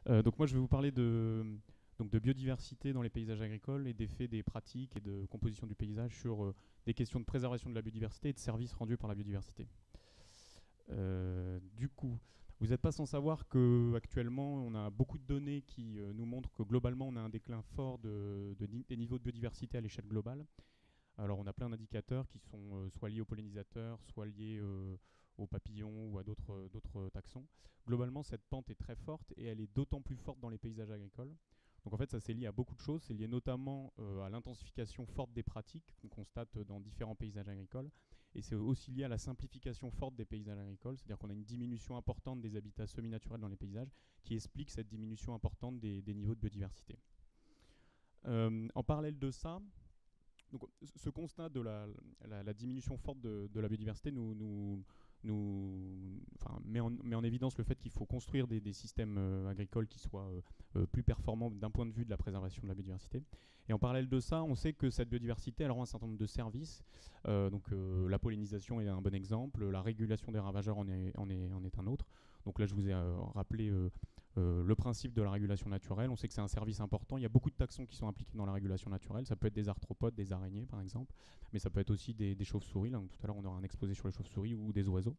Donc moi je vais vous parler de biodiversité dans les paysages agricoles et d'effets des pratiques et de composition du paysage sur des questions de préservation de la biodiversité et de services rendus par la biodiversité. Du coup, vous n'êtes pas sans savoir qu'actuellement, on a beaucoup de données qui nous montrent que globalement, on a un déclin fort des niveaux de biodiversité à l'échelle globale. Alors, on a plein d'indicateurs qui sont soit liés aux pollinisateurs, soit liés aux papillons ou à d'autres taxons. Globalement, cette pente est très forte et elle est d'autant plus forte dans les paysages agricoles. Donc en fait, ça c'est lié à beaucoup de choses. C'est lié notamment à l'intensification forte des pratiques qu'on constate dans différents paysages agricoles. Et c'est aussi lié à la simplification forte des paysages agricoles. C'est-à-dire qu'on a une diminution importante des habitats semi-naturels dans les paysages qui explique cette diminution importante des niveaux de biodiversité. En parallèle de ça, donc, ce constat de la diminution forte de la biodiversité met en évidence le fait qu'il faut construire des systèmes agricoles qui soient plus performants d'un point de vue de la préservation de la biodiversité. Et en parallèle de ça, on sait que cette biodiversité elle rend un certain nombre de services. La pollinisation est un bon exemple, la régulation des ravageurs en est un autre. Donc là, je vous ai rappelé le principe de la régulation naturelle. On sait que c'est un service important. Il y a beaucoup de taxons qui sont impliqués dans la régulation naturelle. Ça peut être des arthropodes, des araignées par exemple, mais ça peut être aussi des chauves-souris. Là, tout à l'heure, on aura un exposé sur les chauves-souris ou des oiseaux.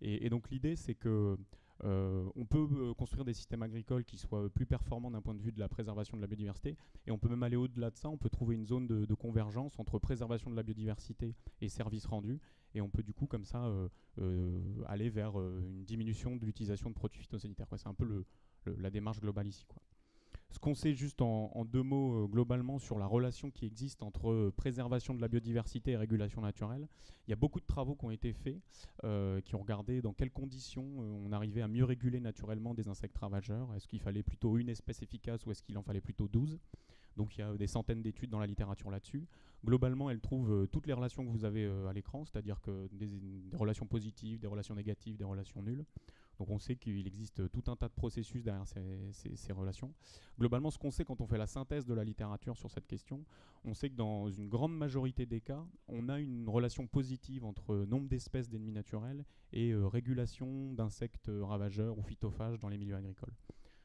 Et donc l'idée, c'est que on peut construire des systèmes agricoles qui soient plus performants d'un point de vue de la préservation de la biodiversité. Et on peut même aller au-delà de ça. On peut trouver une zone de convergence entre préservation de la biodiversité et services rendus. Et on peut du coup comme ça aller vers une diminution de l'utilisation de produits phytosanitaires. C'est un peu la démarche globale ici, quoi. Ce qu'on sait juste en deux mots globalement sur la relation qui existe entre préservation de la biodiversité et régulation naturelle, il y a beaucoup de travaux qui ont été faits qui ont regardé dans quelles conditions on arrivait à mieux réguler naturellement des insectes ravageurs. Est-ce qu'il fallait plutôt une espèce efficace ou est-ce qu'il en fallait plutôt 12? Donc il y a des centaines d'études dans la littérature là-dessus. Globalement, elles trouvent toutes les relations que vous avez à l'écran, c'est-à-dire que des relations positives, des relations négatives, des relations nulles. Donc on sait qu'il existe tout un tas de processus derrière ces relations. Globalement, ce qu'on sait quand on fait la synthèse de la littérature sur cette question, on sait que dans une grande majorité des cas, on a une relation positive entre nombre d'espèces d'ennemis naturels et régulation d'insectes ravageurs ou phytophages dans les milieux agricoles.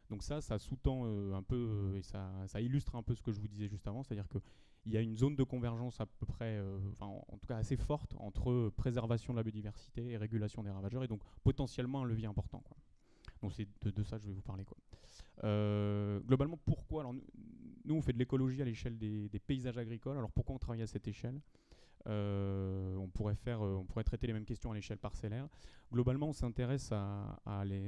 Donc ça sous-tend un peu, et ça illustre un peu ce que je vous disais juste avant, c'est-à-dire qu'il y a une zone de convergence à peu près, en tout cas assez forte, entre préservation de la biodiversité et régulation des ravageurs, et donc potentiellement un levier important, quoi. Donc c'est de ça que je vais vous parler, quoi. Globalement, pourquoi? Alors, nous, on fait de l'écologie à l'échelle des paysages agricoles. Alors pourquoi on travaille à cette échelle? On pourrait traiter les mêmes questions à l'échelle parcellaire. Globalement, on s'intéresse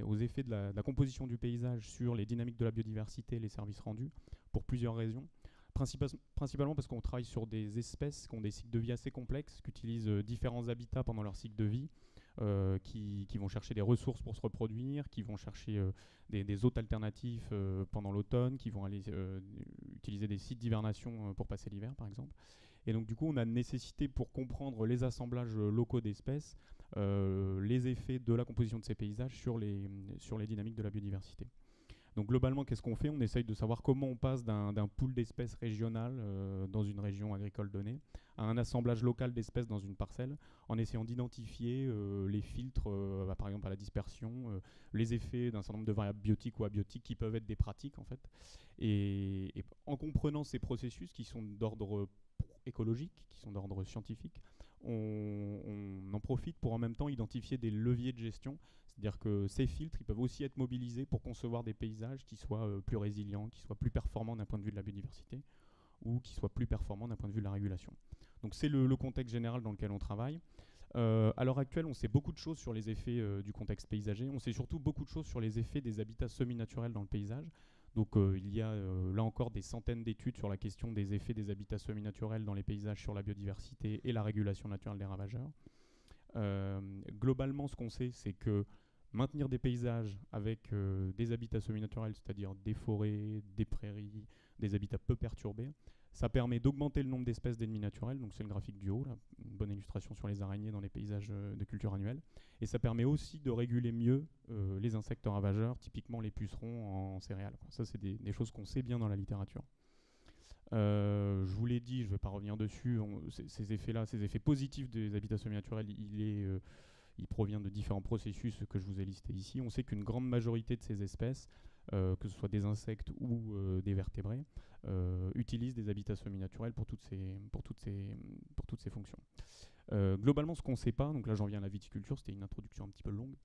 aux effets de la composition du paysage sur les dynamiques de la biodiversité et les services rendus pour plusieurs raisons. Principalement parce qu'on travaille sur des espèces qui ont des cycles de vie assez complexes, qui utilisent différents habitats pendant leur cycle de vie, qui vont chercher des ressources pour se reproduire, qui vont chercher des hôtes alternatifs pendant l'automne, qui vont aller utiliser des sites d'hivernation pour passer l'hiver, par exemple. Et donc du coup, on a nécessité pour comprendre les assemblages locaux d'espèces, les effets de la composition de ces paysages sur les dynamiques de la biodiversité. Donc globalement, qu'est-ce qu'on fait? On essaye de savoir comment on passe d'un pool d'espèces régionales dans une région agricole donnée à un assemblage local d'espèces dans une parcelle, en essayant d'identifier les filtres, par exemple à la dispersion, les effets d'un certain nombre de variables biotiques ou abiotiques qui peuvent être des pratiques en fait. Et en comprenant ces processus qui sont d'ordre écologiques, qui sont d'ordre scientifique, on en profite pour en même temps identifier des leviers de gestion. C'est-à-dire que ces filtres ils peuvent aussi être mobilisés pour concevoir des paysages qui soient plus résilients, qui soient plus performants d'un point de vue de la biodiversité ou qui soient plus performants d'un point de vue de la régulation. Donc c'est le contexte général dans lequel on travaille. À l'heure actuelle, on sait beaucoup de choses sur les effets du contexte paysager. On sait surtout beaucoup de choses sur les effets des habitats semi-naturels dans le paysage. Donc il y a là encore des centaines d'études sur la question des effets des habitats semi-naturels dans les paysages sur la biodiversité et la régulation naturelle des ravageurs. Globalement, ce qu'on sait, c'est que maintenir des paysages avec des habitats semi-naturels, c'est-à-dire des forêts, des prairies, des habitats peu perturbés, ça permet d'augmenter le nombre d'espèces d'ennemis naturels, donc c'est le graphique du haut, là, une bonne illustration sur les araignées dans les paysages de culture annuelle. Et ça permet aussi de réguler mieux les insectes ravageurs, typiquement les pucerons en céréales, quoi. Ça, c'est des choses qu'on sait bien dans la littérature. Je vous l'ai dit, je ne vais pas revenir dessus, ces effets-là, ces effets positifs des habitats semi-naturels, il provient de différents processus que je vous ai listés ici. On sait qu'une grande majorité de ces espèces que ce soit des insectes ou des vertébrés, utilisent des habitats semi-naturels pour toutes ces fonctions. Globalement, ce qu'on ne sait pas, donc là j'en viens à la viticulture, c'était une introduction un petit peu longue.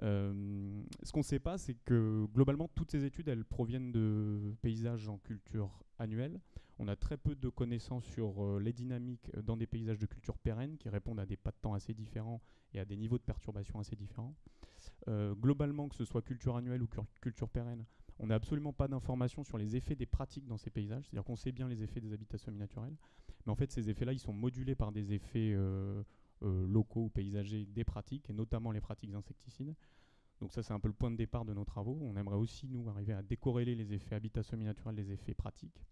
Ce qu'on ne sait pas, c'est que globalement, toutes ces études, elles proviennent de paysages en culture annuelle. On a très peu de connaissances sur les dynamiques dans des paysages de culture pérenne qui répondent à des pas de temps assez différents et à des niveaux de perturbation assez différents. Globalement, que ce soit culture annuelle ou culture pérenne, on n'a absolument pas d'informations sur les effets des pratiques dans ces paysages. C'est-à-dire qu'on sait bien les effets des habitats semi-naturels, mais en fait, ces effets-là, ils sont modulés par des effets locaux ou paysagers des pratiques, et notamment les pratiques insecticides. Donc ça, c'est un peu le point de départ de nos travaux. On aimerait aussi, nous, arriver à décorréler les effets habitats semi-naturels des effets pratiques.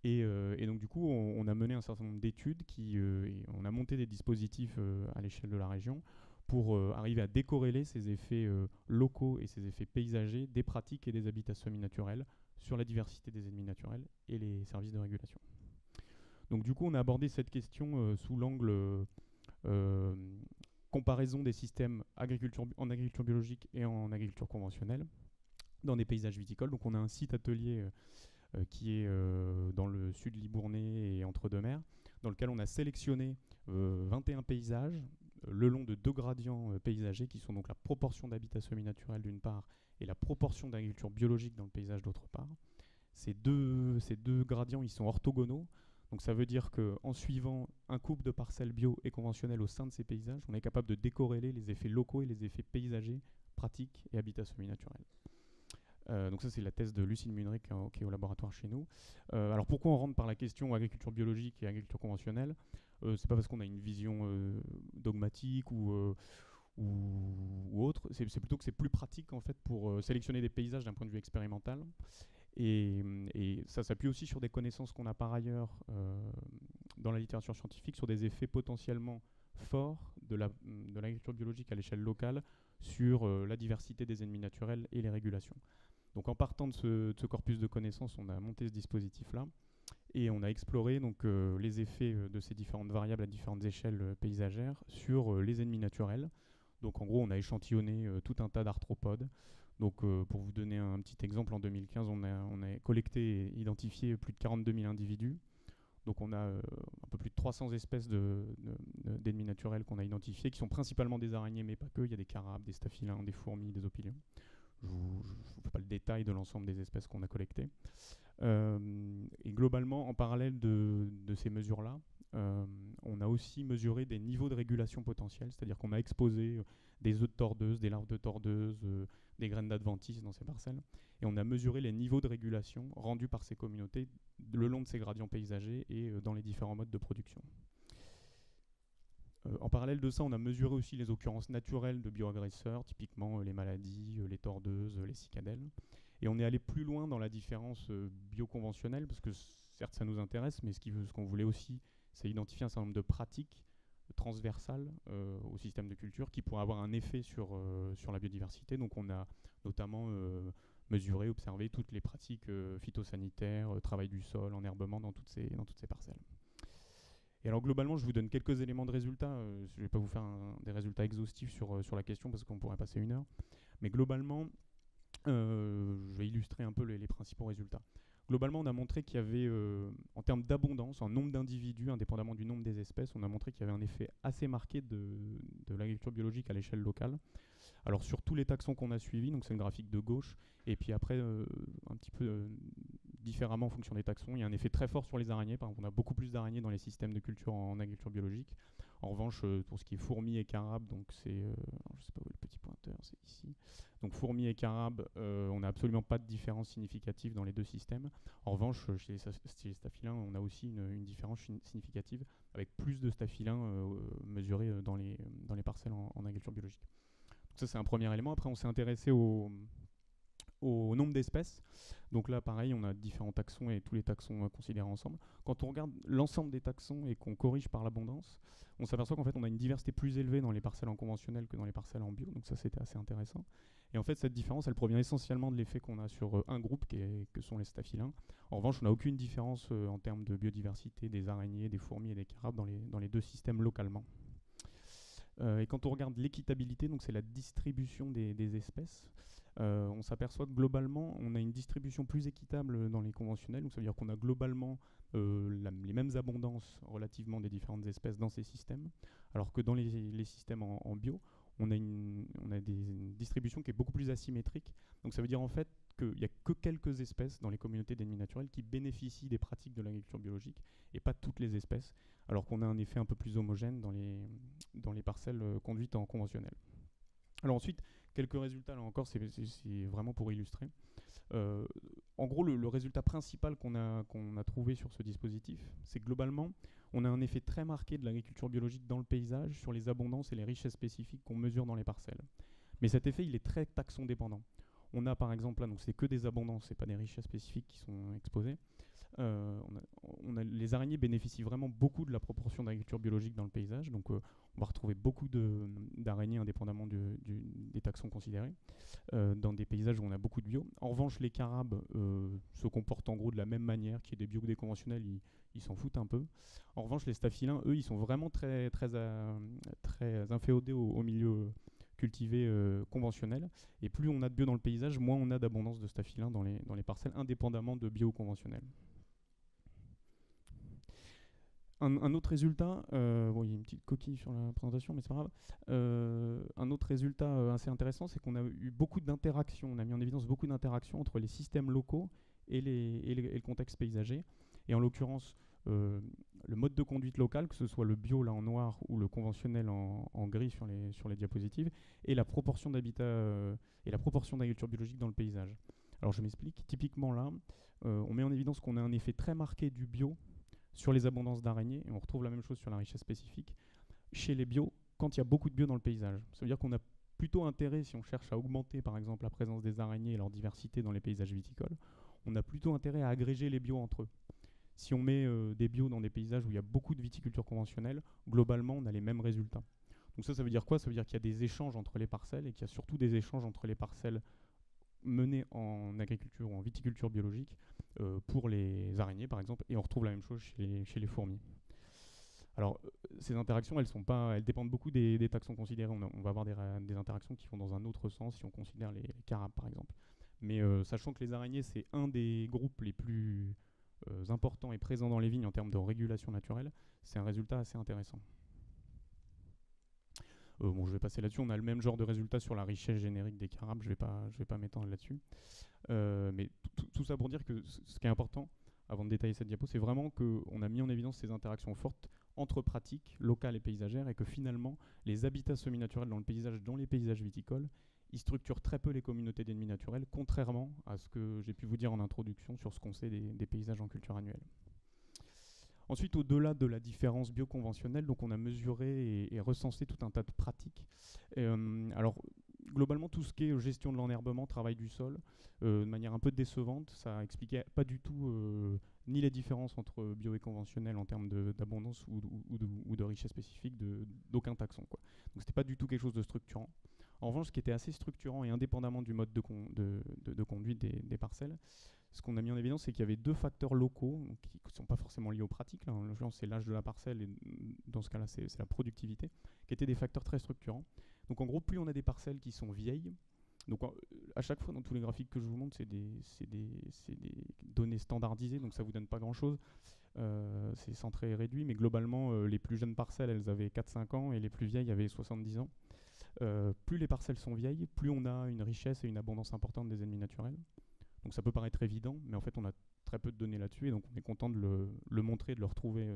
Et donc, du coup, on a mené un certain nombre d'études, et on a monté des dispositifs à l'échelle de la région pour arriver à décorréler ces effets locaux et ces effets paysagers des pratiques et des habitats semi-naturels sur la diversité des ennemis naturels et les services de régulation. Donc du coup, on a abordé cette question sous l'angle comparaison des systèmes en agriculture biologique et en agriculture conventionnelle dans des paysages viticoles. Donc on a un site atelier qui est dans le sud Libournais et entre-deux-mers, dans lequel on a sélectionné 21 paysages le long de 2 gradients paysagers qui sont donc la proportion d'habitat semi-naturel d'une part et la proportion d'agriculture biologique dans le paysage d'autre part. Ces deux gradients, ils sont orthogonaux. Donc ça veut dire qu'en suivant un couple de parcelles bio et conventionnelles au sein de ces paysages, on est capable de décorréler les effets locaux et les effets paysagers, pratiques et habitats semi-naturels. Donc ça, c'est la thèse de Lucille Munrich qui est au laboratoire chez nous. Alors pourquoi on rentre par la question agriculture biologique et agriculture conventionnelle? C'est pas parce qu'on a une vision dogmatique ou autre, c'est plutôt que c'est plus pratique en fait pour sélectionner des paysages d'un point de vue expérimental. Et ça s'appuie aussi sur des connaissances qu'on a par ailleurs dans la littérature scientifique sur des effets potentiellement forts de l'agriculture biologique à l'échelle locale sur la diversité des ennemis naturels et les régulations. Donc en partant de ce corpus de connaissances, on a monté ce dispositif-là et on a exploré donc, les effets de ces différentes variables à différentes échelles paysagères sur les ennemis naturels. Donc en gros, on a échantillonné tout un tas d'arthropodes. Donc pour vous donner un petit exemple, en 2015, on a collecté et identifié plus de 42 000 individus. Donc on a un peu plus de 300 espèces d'ennemis naturels qu'on a identifiés, qui sont principalement des araignées, mais pas que. Il y a des carabes, des staphylins, des fourmis, des opilions. Je ne vous fais pas le détail de l'ensemble des espèces qu'on a collectées. Et globalement, en parallèle de ces mesures-là, on a aussi mesuré des niveaux de régulation potentiels, c'est-à-dire qu'on a exposé des œufs de tordeuses, des larves de tordeuses, des graines d'adventices dans ces parcelles, et on a mesuré les niveaux de régulation rendus par ces communautés le long de ces gradients paysagers et dans les différents modes de production. En parallèle de ça, on a mesuré aussi les occurrences naturelles de bioagresseurs, typiquement les maladies, les tordeuses, les cicadelles. Et on est allé plus loin dans la différence bioconventionnelle, parce que certes ça nous intéresse, mais ce qu'on voulait aussi, c'est identifier un certain nombre de pratiques transversales au système de culture qui pourraient avoir un effet sur la biodiversité. Donc on a notamment mesuré, observé toutes les pratiques phytosanitaires, travail du sol, enherbement dans toutes ces parcelles. Et alors globalement, je vous donne quelques éléments de résultats. Je ne vais pas vous faire des résultats exhaustifs sur la question parce qu'on pourrait passer 1 heure. Mais globalement, je vais illustrer un peu les principaux résultats. Globalement, on a montré qu'il y avait, en termes d'abondance, en nombre d'individus, indépendamment du nombre des espèces, on a montré qu'il y avait un effet assez marqué de l'agriculture biologique à l'échelle locale. Alors sur tous les taxons qu'on a suivis, donc c'est le graphique de gauche, et puis après, un petit peu différemment en fonction des taxons, il y a un effet très fort sur les araignées. Par exemple, on a beaucoup plus d'araignées dans les systèmes de culture en agriculture biologique. En revanche, pour ce qui est fourmis et carabes, donc c'est, je sais pas où est le petit pointeur, c'est ici. Donc fourmis et carabes, on n'a absolument pas de différence significative dans les deux systèmes. En revanche, chez les staphylins, on a aussi une différence significative avec plus de staphylins mesurés dans les parcelles en agriculture biologique. Donc ça, c'est un premier élément. Après, on s'est intéressé au nombre d'espèces. Donc là, pareil, on a différents taxons et tous les taxons considérés ensemble. Quand on regarde l'ensemble des taxons et qu'on corrige par l'abondance, on s'aperçoit qu'en fait, on a une diversité plus élevée dans les parcelles en conventionnel que dans les parcelles en bio. Donc ça, c'était assez intéressant. Et en fait, cette différence, elle provient essentiellement de l'effet qu'on a sur un groupe que sont les staphylins. En revanche, on n'a aucune différence en termes de biodiversité des araignées, des fourmis et des carabes dans les deux systèmes localement. Et quand on regarde l'équitabilité, donc c'est la distribution des espèces, on s'aperçoit que globalement, on a une distribution plus équitable dans les conventionnels. Donc ça veut dire qu'on a globalement les mêmes abondances relativement des différentes espèces dans ces systèmes, alors que dans les systèmes en bio, on a une distribution qui est beaucoup plus asymétrique. Donc ça veut dire en fait qu'il n'y a que quelques espèces dans les communautés d'ennemis naturels qui bénéficient des pratiques de l'agriculture biologique et pas toutes les espèces, alors qu'on a un effet un peu plus homogène dans les parcelles conduites en conventionnel. Alors ensuite, quelques résultats, là encore, c'est vraiment pour illustrer. En gros, le résultat principal qu'on a trouvé sur ce dispositif, c'est que globalement, on a un effet très marqué de l'agriculture biologique dans le paysage sur les abondances et les richesses spécifiques qu'on mesure dans les parcelles. Mais cet effet, il est très taxon dépendant. On a par exemple là, donc c'est que des abondances, c'est pas des richesses spécifiques qui sont exposées. Les araignées bénéficient vraiment beaucoup de la proportion d'agriculture biologique dans le paysage, donc on va retrouver beaucoup d'araignées indépendamment des taxons considérés, dans des paysages où on a beaucoup de bio. En revanche, les carabes se comportent en gros de la même manière, qu'il y ait des bio ou des conventionnels, ils s'en foutent un peu. En revanche, les staphylins, eux, ils sont vraiment très inféodés au milieu cultivé conventionnel, et plus on a de bio dans le paysage, moins on a d'abondance de staphylins dans les parcelles, indépendamment de bio conventionnel. Un autre résultat, bon, il y a une petite coquille sur la présentation, mais c'est pas grave. Un autre résultat assez intéressant, c'est qu'on a eu beaucoup d'interactions, on a mis en évidence beaucoup d'interactions entre les systèmes locaux et le contexte paysager. Et en l'occurrence, le mode de conduite local, que ce soit le bio là en noir ou le conventionnel en gris sur les diapositives, et la proportion d'habitat et la proportion d'agriculture biologique dans le paysage. Alors je m'explique. Typiquement là, on met en évidence qu'on a un effet très marqué du bio sur les abondances d'araignées, et on retrouve la même chose sur la richesse spécifique, chez les bio, quand il y a beaucoup de bio dans le paysage. Ça veut dire qu'on a plutôt intérêt, si on cherche à augmenter par exemple la présence des araignées et leur diversité dans les paysages viticoles, on a plutôt intérêt à agréger les bio entre eux. Si on met des bio dans des paysages où il y a beaucoup de viticulture conventionnelle, globalement on a les mêmes résultats. Donc ça veut dire quoi? Ça veut dire qu'il y a des échanges entre les parcelles et qu'il y a surtout des échanges entre les parcelles menées en agriculture ou en viticulture biologique pour les araignées par exemple, et on retrouve la même chose chez les fourmis. Alors ces interactions, elles dépendent beaucoup des taxons considérés. On va avoir des interactions qui vont dans un autre sens si on considère les carabes par exemple. Mais sachant que les araignées, c'est un des groupes les plus importants et présents dans les vignes en termes de régulation naturelle, c'est un résultat assez intéressant. Bon, je vais passer là-dessus. On a le même genre de résultat sur la richesse générique des carabes. Je vais pas m'étendre là-dessus. Mais tout ça pour dire que ce qui est important, avant de détailler cette diapo, c'est vraiment qu'on a mis en évidence ces interactions fortes entre pratiques locales et paysagères, et que finalement, les habitats semi-naturels dans les paysages viticoles, ils structurent très peu les communautés d'ennemis naturels, contrairement à ce que j'ai pu vous dire en introduction sur ce qu'on sait des paysages en culture annuelle. Ensuite, au-delà de la différence bioconventionnelle, donc on a mesuré et recensé tout un tas de pratiques. Alors, globalement, tout ce qui est gestion de l'enherbement, travail du sol, de manière un peu décevante, ça expliquait pas du tout ni les différences entre bio et conventionnel en termes d'abondance ou de richesse spécifique d'aucun taxon, quoi. Donc c'était pas du tout quelque chose de structurant. En revanche, ce qui était assez structurant et indépendamment du mode de conduite des parcelles, ce qu'on a mis en évidence, c'est qu'il y avait deux facteurs locaux qui ne sont pas forcément liés aux pratiques. Là, en l'occurrence, c'est l'âge de la parcelle et dans ce cas-là, c'est la productivité, qui étaient des facteurs très structurants. Donc en gros, plus on a des parcelles qui sont vieilles, donc à chaque fois dans tous les graphiques que je vous montre, c'est des données standardisées, donc ça ne vous donne pas grand-chose. C'est centré et réduit, mais globalement, les plus jeunes parcelles, elles avaient 4-5 ans et les plus vieilles avaient 70 ans. Plus les parcelles sont vieilles, plus on a une richesse et une abondance importante des ennemis naturels. Donc ça peut paraître évident, mais en fait on a très peu de données là-dessus, et donc on est content de le montrer, de le retrouver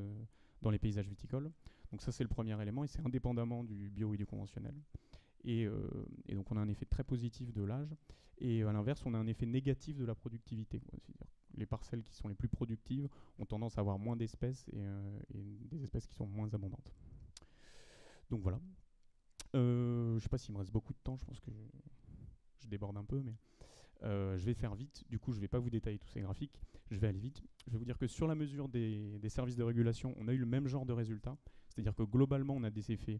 dans les paysages viticoles. Donc ça c'est le premier élément, et c'est indépendamment du bio et du conventionnel. Et donc on a un effet très positif de l'âge, et à l'inverse on a un effet négatif de la productivité. C'est-à-dire les parcelles qui sont les plus productives ont tendance à avoir moins d'espèces et des espèces qui sont moins abondantes. Donc voilà. Je ne sais pas s'il me reste beaucoup de temps, je pense que je déborde un peu, mais je vais faire vite. Du coup, je ne vais pas vous détailler tous ces graphiques, je vais aller vite. Je vais vous dire que sur la mesure des services de régulation, on a eu le même genre de résultats, c'est-à-dire que globalement, on a des effets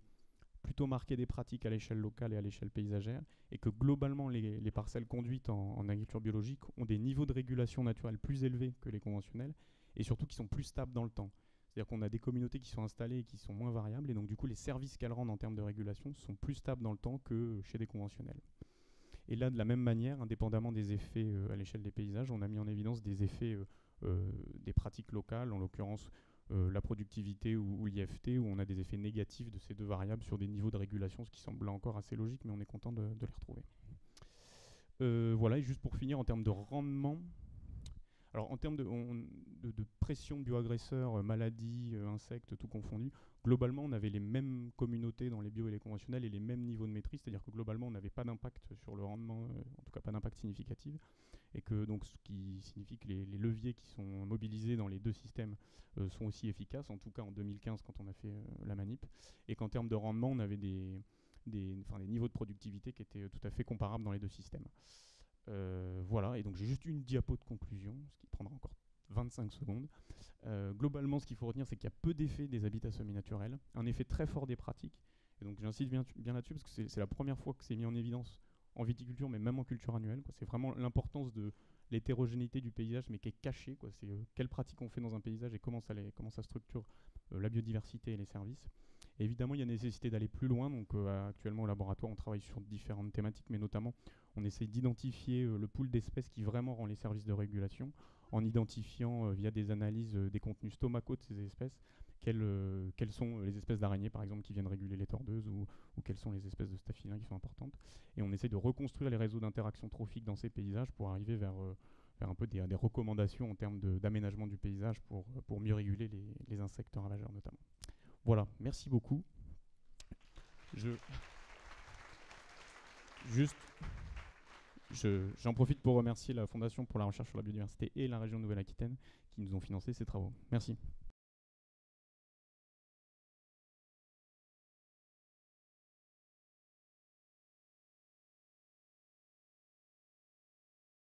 plutôt marqués des pratiques à l'échelle locale et à l'échelle paysagère, et que globalement, les parcelles conduites en agriculture biologique ont des niveaux de régulation naturelle plus élevés que les conventionnels, et surtout qui sont plus stables dans le temps. C'est-à-dire qu'on a des communautés qui sont installées et qui sont moins variables, et donc du coup les services qu'elles rendent en termes de régulation sont plus stables dans le temps que chez des conventionnels. Et là, de la même manière, indépendamment des effets à l'échelle des paysages, on a mis en évidence des effets des pratiques locales, en l'occurrence la productivité ou l'IFT, où on a des effets négatifs de ces deux variables sur des niveaux de régulation, ce qui semble là encore assez logique, mais on est content de les retrouver. Voilà, et juste pour finir, en termes de rendement, alors en termes de pression de bioagresseurs, maladies, insectes, tout confondu, globalement on avait les mêmes communautés dans les bio et les conventionnels et les mêmes niveaux de maîtrise, c'est-à-dire que globalement on n'avait pas d'impact sur le rendement, en tout cas pas d'impact significatif, et que donc ce qui signifie que les leviers qui sont mobilisés dans les deux systèmes sont aussi efficaces, en tout cas en 2015 quand on a fait la manip, et qu'en termes de rendement on avait des niveaux de productivité qui étaient tout à fait comparables dans les deux systèmes. Voilà, et donc j'ai juste une diapo de conclusion, ce qui prendra encore 25 secondes. Globalement, ce qu'il faut retenir, c'est qu'il y a peu d'effets des habitats semi-naturels, un effet très fort des pratiques, et donc j'insiste bien là-dessus, parce que c'est la première fois que c'est mis en évidence en viticulture, mais même en culture annuelle. C'est vraiment l'importance de l'hétérogénéité du paysage, mais qui est cachée. C'est quelles pratiques on fait dans un paysage et comment ça structure la biodiversité et les services. Et évidemment, il y a nécessité d'aller plus loin. Donc, actuellement, au laboratoire, on travaille sur différentes thématiques, mais notamment, on essaie d'identifier le pool d'espèces qui vraiment rend les services de régulation, en identifiant via des analyses des contenus stomacaux de ces espèces, quelles sont les espèces d'araignées, par exemple, qui viennent réguler les tordeuses, ou quelles sont les espèces de staphylins qui sont importantes. Et on essaie de reconstruire les réseaux d'interaction trophique dans ces paysages pour arriver vers un peu des recommandations en termes d'aménagement du paysage pour mieux réguler les insectes ravageurs notamment. Voilà, merci beaucoup. J'en profite pour remercier la Fondation pour la recherche sur la biodiversité et la région Nouvelle-Aquitaine qui nous ont financé ces travaux. Merci.